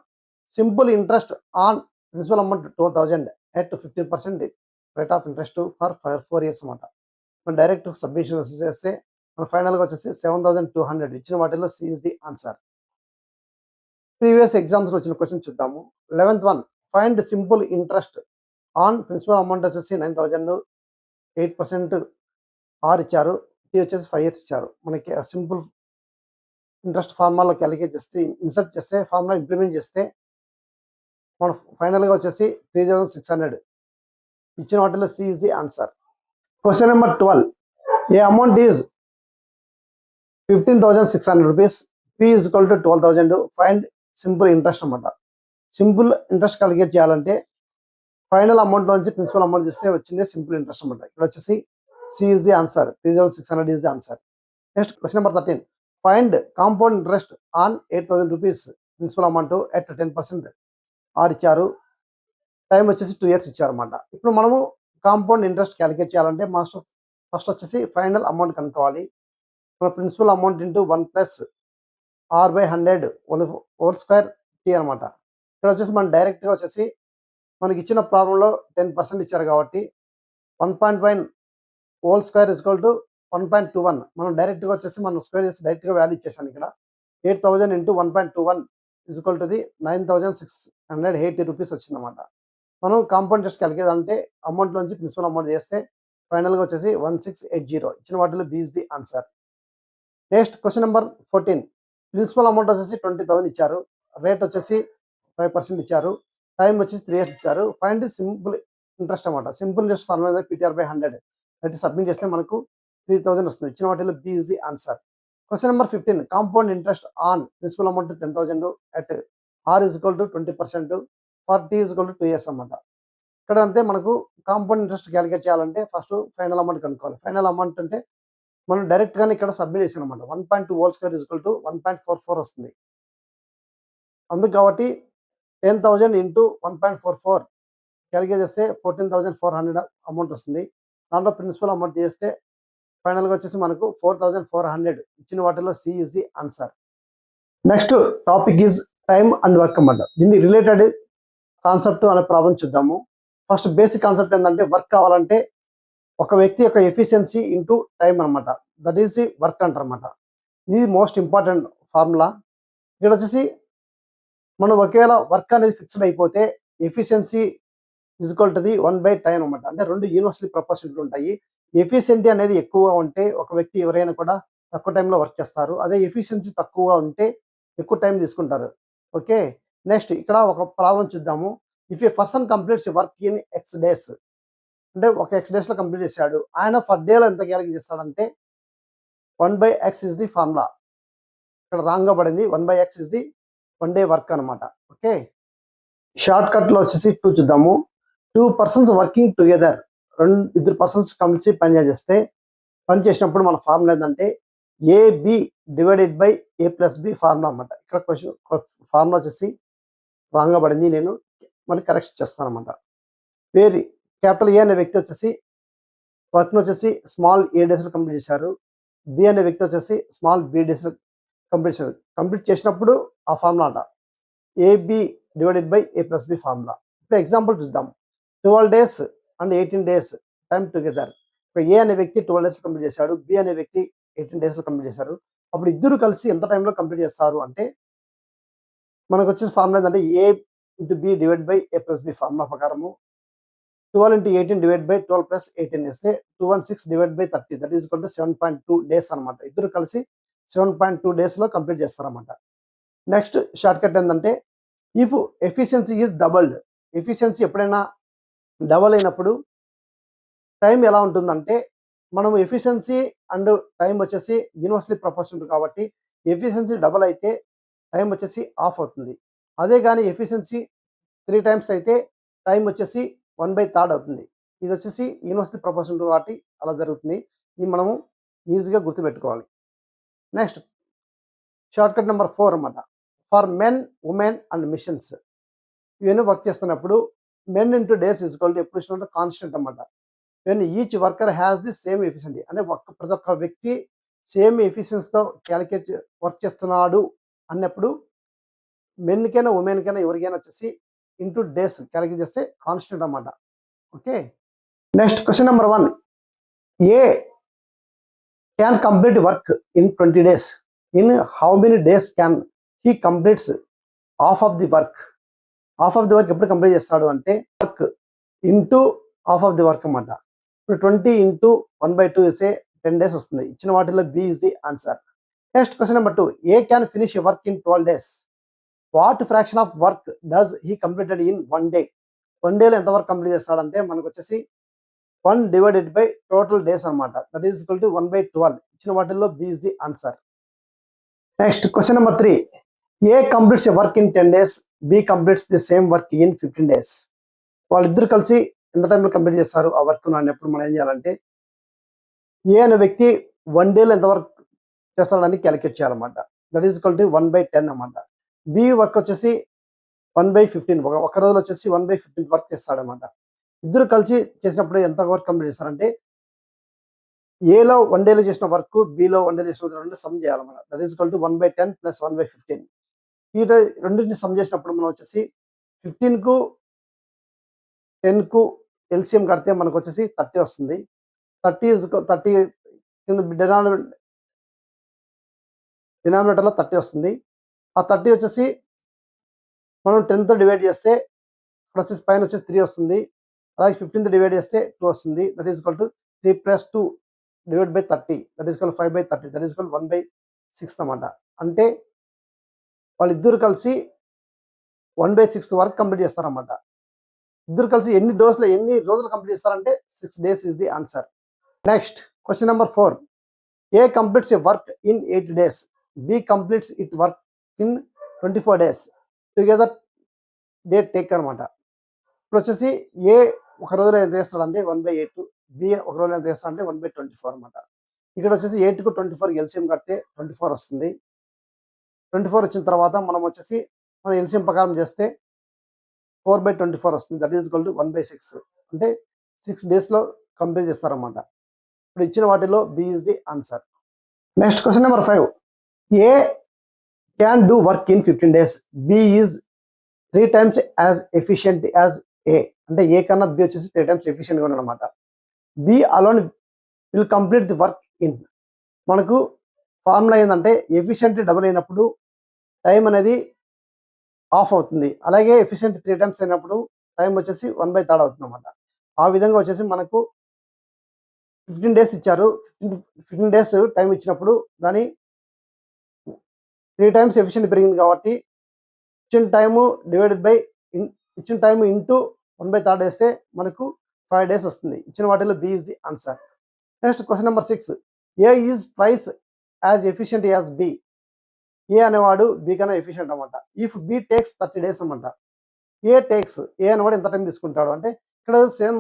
simple interest on principal amount 12,000 at 15% rate of interest for 4 years అనమాట. మనం డైరెక్ట్ సబ్మిషన్ చేస్తే మన ఫైనల్గా వచ్చేసి 7,200. ఇచ్చిన వాటిలో C is the answer. Previous ఎగ్జామ్స్లో వచ్చిన క్వశ్చన్ చూద్దాము. 11th one, find simple interest on principal amount వచ్చేసి 9,000, 8% ఆర్ ఇచ్చారు, టీ వచ్చేసి 5 years ఇచ్చారు. మనకి సింపుల్ ఇంట్రెస్ట్ ఫార్ములాలో క్యాలిక్యులేట్ చేస్తే ఇన్సర్ట్ చేస్తే ఫార్ములా ఇంప్లిమెంట్ చేస్తే మన ఫైనల్గా వచ్చేసి 3,600. ఇచ్చిన వాటిలో C is the answer. Question number 12, a amount is 15,600 rupees, P is equal to 12,000. Find simple interest అనమాట. సింపుల్ ఇంట్రెస్ట్ క్యాలిక్యులేట్ చేయాలంటే ఫైనల్ అమౌంట్ నుంచి ప్రిన్సిపల్ అమౌంట్ చేస్తే వచ్చింది సింపుల్ ఇంట్రెస్ట్ అనమాట. ఇక్కడ వచ్చేసి C is the answer, 3,600 is the answer. Next question number 13. Find compound interest on 8,000 rupees principal amount at 10% R ఇచ్చారు. టైం వచ్చేసి 2 years ఇచ్చారు అనమాట. ఇప్పుడు మనము కాంపౌండ్ ఇంట్రెస్ట్ క్యాలిక్యులేట్ చేయాలంటే ఫస్ట్ వచ్చేసి ఫైనల్ అమౌంట్ కనుక్కోవాలి. Principal amount into 1 plus R by 100 whole square T అనమాట. ఇక్కడ వచ్చేసి మనం డైరెక్ట్గా వచ్చేసి మనకి ఇచ్చిన ప్రాబ్లంలో 10% ఇచ్చారు కాబట్టి 1.5 whole square is equal to 1.21. మనం డైరెక్ట్గా వచ్చేసి మనం స్క్వేర్ చేసి డైరెక్ట్గా వాల్యూ ఇచ్చేసాను. ఇక్కడ 8,000 into 1.21 is equal to the 9,680 rupees వచ్చిందన్నమాట. మనం కాంపౌండ్ ఇంట్రెస్ట్ క్యాలిక్యులేట్ అంటే అమౌంట్ నుంచి ప్రిన్సిపల్ అమౌంట్ చేస్తే ఫైనల్గా వచ్చేసి 1680. ఇచ్చిన వాటిలో B is the answer. Next question number 14. Principal amount వచ్చేసి 20,000 ఇచ్చారు. రేట్ వచ్చేసి 5% ఇచ్చారు. టైం వచ్చేసి 3 years ఇచ్చారు. ఫైండ్ సింపుల్ ఇంట్రెస్ట్ అనమాట. Simple interest formula PTR by 100 అయితే సబ్మిట్ చేస్తే మనకు 3,000 వస్తుంది. ఇచ్చిన వాటిలో B is the answer. Question number 15. Compound interest on principal amount 10,000 at R is equal to 20% for T is equal to 2 years అనమాట. ఇక్కడ అంతే మనకు కాంపౌండ్ ఇంట్రెస్ట్ క్యాలిక్యులేట్ చేయాలంటే ఫస్ట్ ఫైనల్ అమౌంట్ కనుక్కోవాలి. ఫైనల్ అమౌంట్ అంటే మనం డైరెక్ట్గానే ఇక్కడ సబ్మిట్ చేసాం అనమాట. 1.2 whole square is equal to 1.44 వస్తుంది. అందుకు కాబట్టి 10,000 ఇంటూ 1.44 క్యాలిక్యులేట్ చేస్తే 14,400 అమౌంట్ వస్తుంది. దాంట్లో ప్రిన్సిపల్ అమౌంట్ చేస్తే ఫైనల్గా వచ్చేసి మనకు 4,400. ఇచ్చిన వాటిలో C is the answer. Next topic is time and work అన్నమాట. దీన్ని రిలేటెడ్ కాన్సెప్ట్ అనే ప్రాబ్లం చూద్దాము. ఫస్ట్ బేసిక్ కాన్సెప్ట్ ఏంటంటే వర్క్ కావాలంటే ఒక వ్యక్తి యొక్క ఎఫిషియన్సీ ఇంటూ టైం అనమాట. దట్ ఈస్ ది వర్క్ అంటారు అనమాట. ఇది మోస్ట్ ఇంపార్టెంట్ ఫార్ములా. ఇక్కడ వచ్చేసి మనం ఒకవేళ వర్క్ అనేది ఫిక్స్డ్ అయిపోతే efficiency is equal to the 1/time అనమాట. అంటే రెండు యూనివర్సల్లీ ప్రపోర్షనల్ ఉంటాయి. ఎఫిషియన్సీ అనేది ఎక్కువగా ఉంటే ఒక వ్యక్తి ఎవరైనా కూడా తక్కువ టైంలో వర్క్ చేస్తారు. అదే ఎఫిషియన్సీ తక్కువగా ఉంటే ఎక్కువ టైం తీసుకుంటారు. ఓకే, నెక్స్ట్ ఇక్కడ ఒక ప్రాబ్లం చూద్దాము. If A person completes work in X days, అంటే ఒక ఎక్స్ డేస్లో కంప్లీట్ చేశాడు. ఆయన ఫర్ డేలో ఎంత క్యాలిక్యులేట్ చేస్తాడంటే 1/x ఇస్ ది ఫార్ములా. ఇక్కడ రాంగ్గా పడింది. 1/x is the 1 day work అనమాట. ఓకే, షార్ట్ కట్లో వచ్చేసి 2 చూద్దాము. 2 persons వర్కింగ్ టుగెదర్, ఇద్దరు పర్సన్స్ కలిసి పని చేసినప్పుడు మన ఫార్ములా ఏంటంటే AB divided by A+B formula అనమాట. ఇక్కడ క్వశ్చన్ ఫార్ములా వచ్చేసి రాంగ్గా పడింది. నేను మళ్ళీ కరెక్షన్ చేస్తాను అనమాట. వేరి క్యాపిటల్ ఏ అనే వ్యక్తి వచ్చేసి వర్క్ను వచ్చేసి స్మాల్ ఏ డేస్లో కంప్లీట్ చేశారు. బి అనే వ్యక్తి వచ్చేసి స్మాల్ బి డేస్లో కంప్లీట్ చేసినప్పుడు ఆ ఫార్ములా అంట AB divided by A+B formula. ఇప్పుడు ఎగ్జాంపుల్ చూద్దాం. 12 days and 18 days time together. A అనే వ్యక్తి 12 days కంప్లీట్ చేశాడు. బి అనే వ్యక్తి 18 days కంప్లీట్ చేశారు. అప్పుడు ఇద్దరు కలిసి ఎంత టైంలో కంప్లీట్ చేస్తారు అంటే మనకు వచ్చేసి ఫార్ములా ఏంటంటే A into B divide by A+B formula ప్రకారము 12 into 18 divided by 12 plus 18 వేస్తే 216 divided by 30 that is equal to 7.2 days అనమాట. ఇద్దరు కలిసి 7.2 daysలో కంప్లీట్ చేస్తారన్నమాట. నెక్స్ట్ షార్ట్ కట్ ఏంటంటే if efficiency is doubled, efficiency ఎప్పుడైనా డబల్ అయినప్పుడు టైం ఎలా ఉంటుందంటే మనం ఎఫిషియన్సీ అండ్ టైం వచ్చేసి యూనివర్సల్లీ ప్రపోర్షనల్ కాబట్టి ఎఫిషియన్సీ డబల్ అయితే టైం వచ్చేసి ఆఫ్ అవుతుంది. అదే కానీ ఎఫిషియన్సీ 3 times అయితే టైం వచ్చేసి 1/3 అవుతుంది. ఇది వచ్చేసి యూనివర్సల్లీ ప్రపోర్షనల్ కాబట్టి అలా జరుగుతుంది. ఇది మనము ఈజీగా గుర్తుపెట్టుకోవాలి. నెక్స్ట్ షార్ట్ కట్ నెంబర్ 4 అనమాట. For men, women and machines ఇవన్నీ వర్క్ చేస్తున్నప్పుడు men into days is equal to ఎప్పుడు ఇచ్చినట్టు కాన్స్టెంట్ అనమాట. When each worker has the same efficiency, అంటే ప్రతి ఒక్క వ్యక్తి సేమ్ ఎఫిషియన్సీతో క్యాలిక్యులేట్ వర్క్ చేస్తున్నాడు అన్నప్పుడు మెన్కైనా ఉమెన్కైనా ఎవరికైనా వచ్చేసి ఇంటూ డేస్ క్యాలిక్యులేట్ చేస్తే కాన్స్టెంట్ అన్నమాట. Okay, next question number 1. A can complete work in 20 days. In how many days can he completes half of the work. Half of the work ఎప్పుడు కంప్లీట్ చేస్తాడు అంటే work into half of the work అన్నమాట. ఇప్పుడు 20 into 1/2 వేస్తే 10 days వస్తుంది. ఇచ్చిన వాటిలో B is the answer. Next question number 2. A can finish work in 12 days. What fraction of work does he completed in 1 day. 1 dayలో ఎంత వర్క్ కంప్లీట్ చేస్తాడంటే మనకు వచ్చేసి 1 డివైడెడ్ బై టోటల్ డేస్ అనమాట. That is equal to 1/12. ఇచ్చిన వాటిల్లో B is the answer. Next question number 3. A completes a work in 10 days, B completes the same work in 15 days. వాళ్ళిద్దరు కలిసి ఎంత టైంలో కంప్లీట్ చేస్తారు ఆ వర్క్ అన్నప్పుడు మనం ఏం చేయాలంటే ఏ అనే వ్యక్తి 1 డేలో ఎంత వర్క్ చేస్తాడని క్యాలిక్యులేట్ చేయాలన్నమాట. దట్ ఈస్ ఈక్వల్ టు 1/10 అన్నమాట. బి వర్క్ వచ్చేసి 1/15. ఒక రోజులో వచ్చేసి 1/15 వర్క్ చేస్తాడనమాట. ఇద్దరు కలిసి చేసినప్పుడు ఎంత వర్క్ కంప్లీట్ చేస్తారంటే ఏలో 1 డేలో చేసిన వర్క్ బిలో 1 డేలో చేసిన వర్క్ సమ్ చేయాలన్నమాట. That is equal to 1/10 plus 1/15. ఈ రెండింటిని సమ్ చేసినప్పుడు మనం వచ్చేసి 15కు 10కు ఎల్సిఎం కడితే మనకు వచ్చేసి 30 వస్తుంది. 30 కింద డినామినేటర్లో 30 వస్తుంది. ఆ 30 వచ్చేసి మనం 10తో డివైడ్ చేస్తే ఇక్కడ వచ్చేసి పైన వచ్చేసి 3 వస్తుంది. అలాగే 15తో డివైడ్ చేస్తే 2 వస్తుంది. That is equal to 3 + 2 divide by 30. That is equal 5/30. That is equal 1/6 అన్నమాట. అంటే వాళ్ళిద్దరు కలిసి 1/6 వరకు కంప్లీట్ చేస్తారన్నమాట. ఇద్దరు కలిసి ఎన్ని రోజులు కంప్లీట్ చేస్తారంటే 6 days is the answer. Next question number 4. A completes a work in 8 days, B completes it work in 24 days. Together they take అనమాట. ఇప్పుడు వచ్చేసి ఏ ఒక రోజులో ఎంత చేస్తాడంటే 1/8, బి ఒక రోజులో ఎంత చేస్తాడంటే 1/24 అనమాట. ఇక్కడ వచ్చేసి 8కు 24 ఎల్సిఎం కడితే 24 వస్తుంది. 24 వచ్చిన తర్వాత మనం వచ్చేసి మనం ఎల్సిఎం ప్రకారం చేస్తే 4/24 వస్తుంది. That is equal to 1/6. అంటే 6 daysలో కంప్లీట్ చేస్తారన్నమాట. ఇప్పుడు ఇచ్చిన వాటిలో B is the answer. Next question number 5. A can do work in 15 days, B is 3 times as efficient as A. అంటే ఏ కన్నా బి వచ్చేసి 3 times ఎఫిషియెంట్గా ఉన్నాడనమాట. B alone will complete the work in. మనకు ఫార్ములా ఏంటంటే ఎఫిషియెంట్ డబుల్ అయినప్పుడు టైం అనేది ఆఫ్ అవుతుంది. అలాగే ఎఫిషియెంట్ 3 times అయినప్పుడు టైం వచ్చేసి 1/3 అవుతుంది అనమాట. ఆ విధంగా వచ్చేసి మనకు 15 days ఇచ్చారు. 15 days టైం ఇచ్చినప్పుడు దాని 3 times ఎఫిషియెంట్ పెరిగింది కాబట్టి ఇచ్చిన టైము డివైడెడ్ బై ఇచ్చిన టైము ఇంటూ 1/3 వేస్తే మనకు 5 days వస్తుంది. ఇచ్చిన వాటిలో B is the answer. Next question number 6. A is twice as efficient as B. A అనేవాడు బి కన్నా ఎఫిషియంట్ అనమాట. ఇఫ్ బి టేక్స్ 30 days అనమాట. ఏ అనేవాడు ఎంత టైం తీసుకుంటాడు అంటే ఇక్కడ సేమ్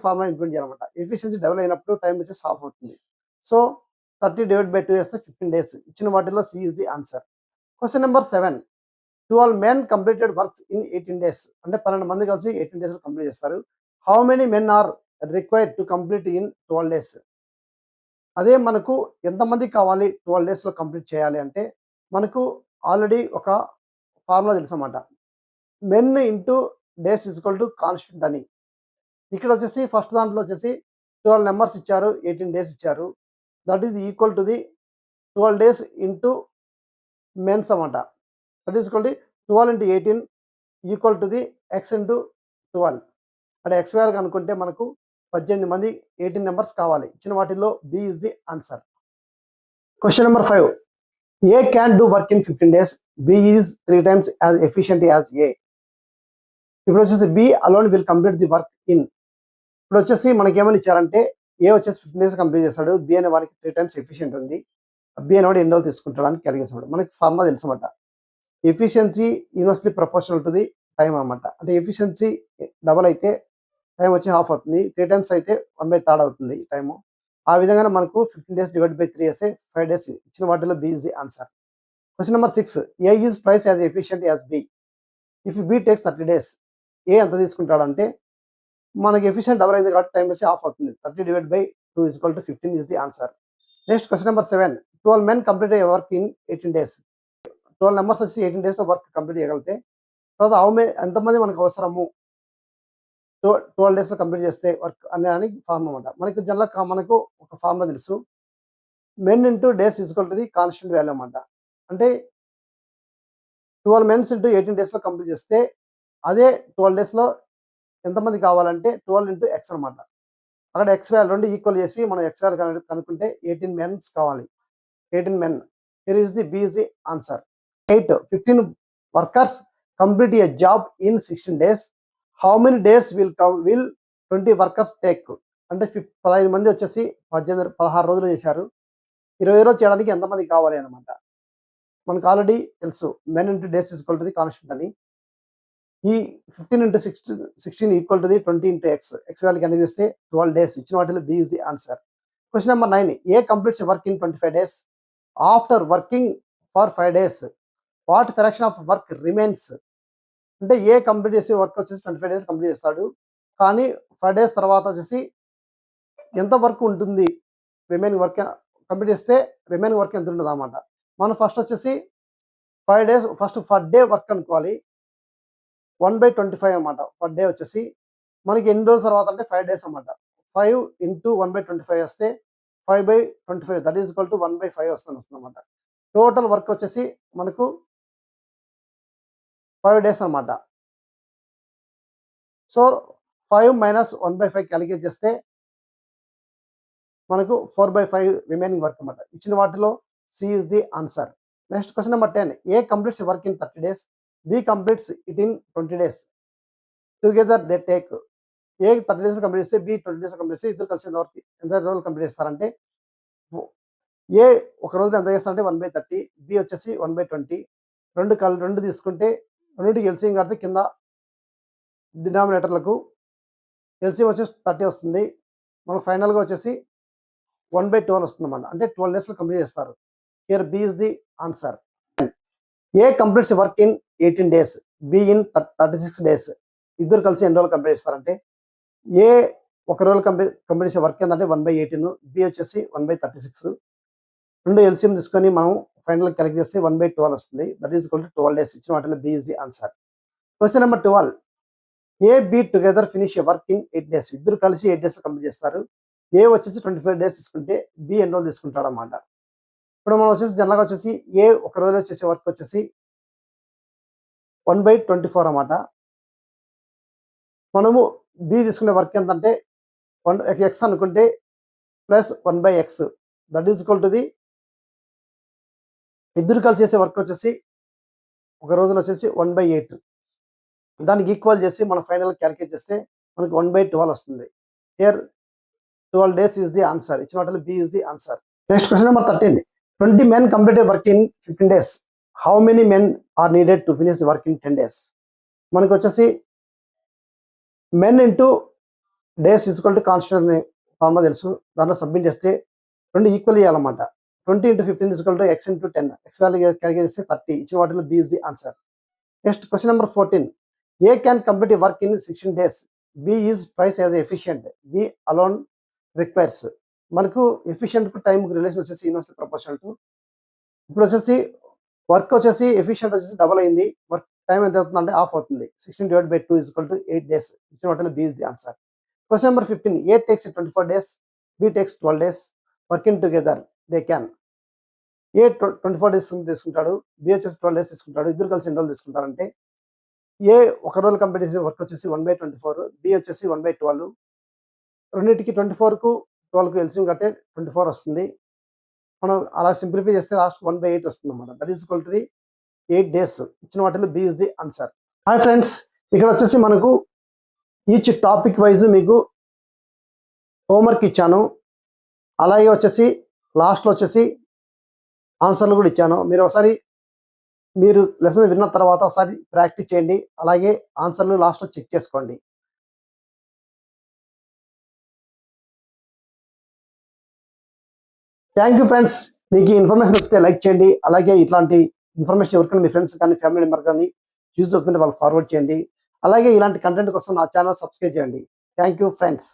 ఫార్ములా ఇంప్లిమెంట్ చేయాలన్నమాట. ఎఫిషియన్సీ డబుల్ అయినప్పుడు టైం వచ్చేసి హాఫ్ అవుతుంది. సో 30 divided by 2 వేస్తే 15 days. ఇచ్చిన వాటిలో C is the answer. Question number 7. 12 men completed work in 18 days. అంటే 12 మంది కలిసి 18 days కంప్లీట్ చేస్తారు. How many men are required to complete in 12 days. అదే మనకు ఎంతమంది కావాలి 12 daysలో కంప్లీట్ చేయాలి అంటే మనకు ఆల్రెడీ ఒక ఫార్ములా తెలుసు అన్నమాట. Men into days is equal to constant అని. ఇక్కడ వచ్చేసి ఫస్ట్ దాంట్లో వచ్చేసి 12 numbers ఇచ్చారు, 18 days ఇచ్చారు. That is equal to the 12 days into men's అన్నమాట. That is equal to 12 into 18 equal to the X into 12. అంటే ఎక్స్ వాల్యూ కనుక్కుంటే మనకు 18 మంది 18 numbers కావాలి. ఇచ్చిన వాటిల్లో B is the answer. Question number 5. A can do work in 15 days, B is 3 times as efficient as A. ఇప్పుడు వచ్చేసి B alone will complete the work in. ఇప్పుడు వచ్చేసి మనకి ఏమని ఇచ్చారంటే ఏ వచ్చేసి 15 days కంప్లీట్ చేస్తాడు, బి అనే వారికి 3 times ఎఫిషియంట్ ఉంది. బి అనేవాడు ఎన్ని రోజులు తీసుకుంటాడు అని క్యాలిక్యులేట్. మనకి ఫార్ములా తెలుసు అన్నమాట. Efficiency inversely proportional to the time అన్నమాట. అంటే ఎఫిషియన్సీ డబల్ అయితే టైం వచ్చి హాఫ్ అవుతుంది, 3 times అయితే 1/3 అవుతుంది టైము. ఆ విధంగానే మనకు 15 days డివైడ్ బై 3 వేస్తే 5 days. ఇచ్చిన వాటిలో B is the answer. Question number 6. A is twice as efficient as B. If B takes 30 days, A ఎంత తీసుకుంటాడంటే మనకి ఎఫిషియంట్ డబల్ అయింది కాబట్టి టైం వచ్చి హాఫ్ అవుతుంది. 30 divided by 2 is equal to 15 is the answer. Next question number 7. 12 men complete a work in 18 days. 12 numbers వచ్చి 18 days లో వర్క్ కంప్లీట్ చేయగలిగితే తర్వాత ఎంతమంది మనకు అవసరము 12 days లో కంప్లీట్ చేస్తే వర్క్ అని ఫార్ములా అనమాట. మనకి జనరల్గా మనకు ఒక ఫార్ములా తెలుసు. Men into days is equal to the constant value అనమాట. అంటే 12 men ఇంటూ 18 days లో కంప్లీట్ చేస్తే అదే 12 days లో ఎంతమంది కావాలంటే 12 into x అనమాట. అక్కడ ఎక్స్ వాల్యూ రెండు ఈక్వల్ చేసి మనం ఎక్స్ వాల్యూ కనుక్కుంటే 18 men కావాలి. 18 men. Here is the B is the answer. 8. 15 workers complete a job in 16 days. How many days will 20 workers take అంటే 15 మంది వచ్చేసి 16 రోజులు చేశారు. 20 రోజులు చేయడానికి ఎంతమంది కావాలి అనమాట. మనకు ఆల్రెడీ తెలుసు men into days equal to the constant అని. ఈ 15 into 16 equal to the 20 into X value కనుక చేస్తే 12 డేస్. ఇచ్చిన వాటిలో B is the answer. Question number 9, A completes work in 25 days after working for 5 days what fraction of work remains. అంటే ఏ కంప్లీట్ చేసి వర్క్ వచ్చేసి 25 డేస్ కంప్లీట్ చేస్తాడు, కానీ 5 డేస్ తర్వాత వచ్చేసి ఎంత వర్క్ ఉంటుంది, రిమైనింగ్ వర్క్ కంప్లీట్ చేస్తే రిమైనింగ్ వర్క్ ఎంత ఉంటుంది అన్నమాట. మనం ఫస్ట్ వచ్చేసి 5 days first per day work అనుకోవాలి. 1/25 అనమాట. పర్ డే వచ్చేసి మనకి ఎన్ని రోజుల తర్వాత అంటే 5 డేస్ అనమాట. 5 ఇంటూ 1/25 వస్తే 5/25 దట్ ఈజ్ ఈక్వల్ టు 1/5 వస్తుంది అనమాట. టోటల్ వర్క్ వచ్చేసి మనకు 5 డేస్ అనమాట. సో 5 మైనస్ 1/5 క్యాలిక్యులేట్ చేస్తే మనకు 4/5 రిమైనింగ్ వర్క్ అనమాట. ఇచ్చిన వాటిలో C is the answer. Next question number 10, A completes work in 30 days B completes it in 20 days together they take. A 30 days complete చేస్తే బి 20 డేస్ కంప్లీట్ చేస్తే ఇద్దరు కలిసి ఎంత రోజులు కంప్లీట్ చేస్తారంటే ఏ ఒక రోజులో ఎంత చేస్తారంటే 1/30, బి వచ్చేసి 1/20. రెండు తీసుకుంటే రెండింటికి ఎల్సిఎం కడితే కింద డినామినేటర్లకు ఎల్సిఎం వచ్చేసి 30 వస్తుంది. మనకు ఫైనల్గా వచ్చేసి 1/12 వస్తుంది అన్నమాట. అంటే 12 డేస్లో కంప్లీట్ చేస్తారు. Here B is the answer. A completes work in 18 days B in 36 days. ఇద్దరు కలిసి ఎన్ని రోజులు కంప్లీట్ చేస్తారంటే ఏ ఒక రోజు కంప్లీట్ చేసే వర్క్ ఏంటంటే 1/18, బి వచ్చేసి 1/36. రెండు ఎల్సిఎం తీసుకొని మనం ఫైనల్ క్యాలిక్యులేట్ చేస్తే 1/12 వస్తుంది. That is equal to 12 days. ఇచ్చిన వాటిలో B is the answer. Question number 12, A B together finish work in 8 days. ఇద్దరు కలిసి 8 డేస్లో కంప్లీట్ చేస్తారు. ఏ వచ్చేసి 25 డేస్ తీసుకుంటే బి ఎన్ని రోజులు తీసుకుంటాడు అన్నమాట. ఇప్పుడు మనం వచ్చేసి జనరల్గా వచ్చేసి ఏ ఒక రోజులో చేసే వర్క్ వచ్చేసి 1/24 అన్నమాట. మనము బి తీసుకునే వర్క్ ఎంతంటే ఎక్స్ అనుకుంటే plus 1/x that is equal to the ఇద్దరు కలిసి చేసే వర్క్ వచ్చేసి ఒక రోజున వచ్చేసి 1/8. దానికి ఈక్వల్ చేసి మనం ఫైనల్ క్యాలిక్యులేట్ చేస్తే మనకి 1/12 వస్తుంది. Here 12 days is the answer. ఇచ్చిన వాటిలో B is the answer. Next question number 13, 20 men completed work in 15 days. How many men are needed to finish the work in 10 days? మనకు వచ్చేసి men into days equal to constant formula తెలుసు. దాంట్లో సబ్మిట్ చేస్తే రెండు ఈక్వల్ చేయాలన్నమాట. 20 into 15 equal to X into 10. X value calculate చేస్తే 30. ఇచ్చిన వాటిలో B is the answer. Next question number 14, A can complete work in 16 days B is twice as efficient B alone requires. మనకు ఎఫిషియంట్ టైంకి రిలేషన్ వచ్చేసి ఇన్వర్స్లీ ప్రపోర్షనల్ టు. ఇప్పుడు వచ్చేసి వర్క్ వచ్చేసి ఎఫిషియంట్ వచ్చేసి డబల్ అయింది. వర్క్ టైం ఎంత అవుతుంది అంటే హాఫ్ అవుతుంది. 16/2 ఈక్వల్ టు 8 డేస్. ఇచ్చిన వాటిలో B is the answer. Question number 15, A takes 24 days B takes 12 days working together they can. A 24 days తీసుకుంటాడు, బి వచ్చేసి 12 డేస్ తీసుకుంటాడు. ఇద్దరు కలిసి ఎన్ని రోజులు తీసుకుంటారంటే ఏ ఒక రోజు కంప్లీట్ చేసే వర్క్ వచ్చేసి 1/24, బి వచ్చేసి 1/12. రెండింటికి 24కు 12కు ఎల్సిఎం కడితే 24 వస్తుంది. మనం అలా సింప్లిఫై చేస్తే లాస్ట్ 1/8 వస్తుంది అన్నమాట. That is equal to the 8 days. ఇచ్చిన వాటిలో B is the answer. Hi friends, ఇక్కడ వచ్చేసి మనకు ఈచ్ టాపిక్ వైజ్ మీకు హోంవర్క్ ఇచ్చాను. అలాగే వచ్చేసి లాస్ట్లో వచ్చేసి ఆన్సర్లు కూడా ఇచ్చాను. మీరు లెసన్ విన్న తర్వాత ఒకసారి ప్రాక్టీస్ చేయండి. అలాగే ఆన్సర్లు లాస్ట్లో చెక్ చేసుకోండి. Thank you friends. మీకు ఈ ఇన్ఫర్మేషన్ వస్తే లైక్ చేయండి. అలాగే ఇట్లాంటి ఇన్ఫర్మేషన్ ఎవరికైనా మీ ఫ్రెండ్స్ కానీ ఫ్యామిలీ మెంబర్ కానీ యూజ్ అవుతుంటే వాళ్ళకి ఫార్వర్డ్ చేయండి. అలాగే ఇలాంటి కంటెంట్ కోసం నా ఛానల్ సబ్స్క్రైబ్ చేయండి. Thank you friends.